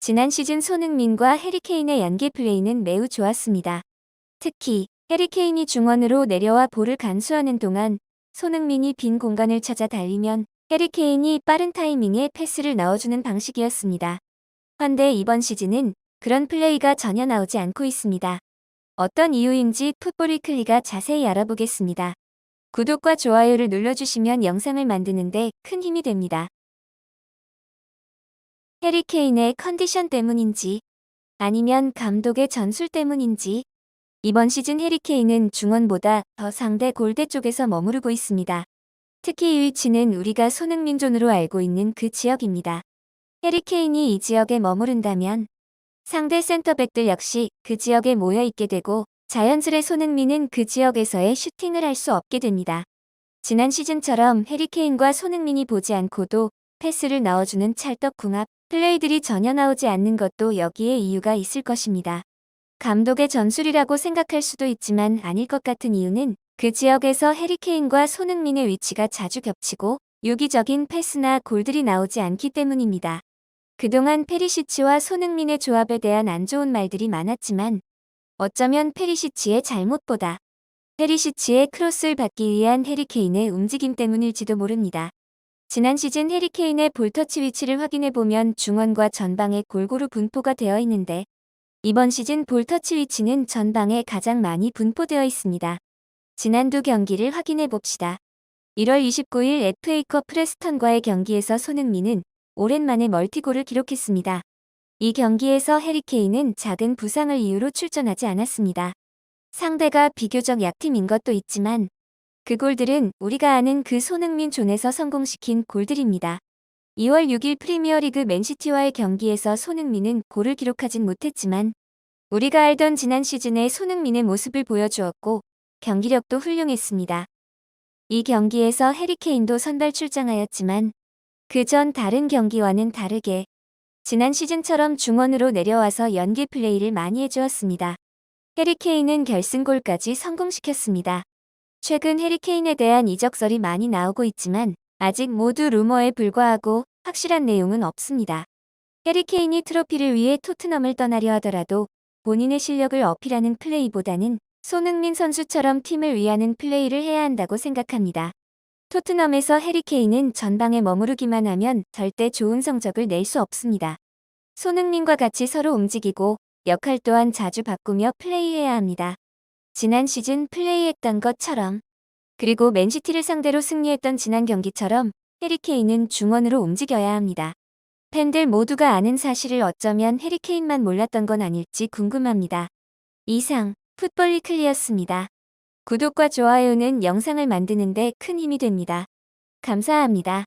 지난 시즌 손흥민과 해리케인의 연계 플레이는 매우 좋았습니다. 특히 해리케인이 중원으로 내려와 볼을 간수하는 동안 손흥민이 빈 공간을 찾아 달리면 해리케인이 빠른 타이밍에 패스를 넣어주는 방식이었습니다. 한데 이번 시즌은 그런 플레이가 전혀 나오지 않고 있습니다. 어떤 이유인지 풋볼 위클리가 자세히 알아보겠습니다. 구독과 좋아요를 눌러주시면 영상을 만드는데 큰 힘이 됩니다. 해리케인의 컨디션 때문인지 아니면 감독의 전술 때문인지 이번 시즌 해리케인은 중원보다 더 상대 골대 쪽에서 머무르고 있습니다. 특히 이 위치는 우리가 손흥민 존으로 알고 있는 그 지역입니다. 해리케인이 이 지역에 머무른다면 상대 센터백들 역시 그 지역에 모여 있게 되고 자연스레 손흥민은 그 지역에서의 슈팅을 할 수 없게 됩니다. 지난 시즌처럼 해리케인과 손흥민이 보지 않고도 패스를 넣어주는 찰떡궁합 플레이들이 전혀 나오지 않는 것도 여기에 이유가 있을 것입니다. 감독의 전술이라고 생각할 수도 있지만 아닐 것 같은 이유는 그 지역에서 해리케인과 손흥민의 위치가 자주 겹치고 유기적인 패스나 골들이 나오지 않기 때문입니다. 그동안 페리시치와 손흥민의 조합에 대한 안 좋은 말들이 많았지만 어쩌면 페리시치의 잘못보다 페리시치의 크로스를 받기 위한 해리케인의 움직임 때문일지도 모릅니다. 지난 시즌 해리케인의 볼터치 위치를 확인해보면 중원과 전방에 골고루 분포가 되어 있는데 이번 시즌 볼터치 위치는 전방에 가장 많이 분포되어 있습니다. 지난 두 경기를 확인해봅시다. 1월 29일 FA컵 프레스턴과의 경기에서 손흥민은 오랜만에 멀티골을 기록했습니다. 이 경기에서 해리케인은 작은 부상을 이유로 출전하지 않았습니다. 상대가 비교적 약팀인 것도 있지만 그 골들은 우리가 아는 그 손흥민 존에서 성공시킨 골들입니다. 2월 6일 프리미어리그 맨시티와의 경기에서 손흥민은 골을 기록하진 못했지만 우리가 알던 지난 시즌의 손흥민의 모습을 보여주었고 경기력도 훌륭했습니다. 이 경기에서 해리케인도 선발 출장하였지만 그 전 다른 경기와는 다르게 지난 시즌처럼 중원으로 내려와서 연계 플레이를 많이 해주었습니다. 해리케인은 결승골까지 성공시켰습니다. 최근 해리케인에 대한 이적설이 많이 나오고 있지만 아직 모두 루머에 불과하고 확실한 내용은 없습니다. 해리케인이 트로피를 위해 토트넘을 떠나려 하더라도 본인의 실력을 어필하는 플레이보다는 손흥민 선수처럼 팀을 위하는 플레이를 해야 한다고 생각합니다. 토트넘에서 해리케인은 전방에 머무르기만 하면 절대 좋은 성적을 낼 수 없습니다. 손흥민과 같이 서로 움직이고 역할 또한 자주 바꾸며 플레이해야 합니다. 지난 시즌 플레이했던 것처럼 그리고 맨시티를 상대로 승리했던 지난 경기처럼 해리케인은 중원으로 움직여야 합니다. 팬들 모두가 아는 사실을 어쩌면 해리케인만 몰랐던 건 아닐지 궁금합니다. 이상 풋볼 위클리였습니다. 구독과 좋아요는 영상을 만드는데 큰 힘이 됩니다. 감사합니다.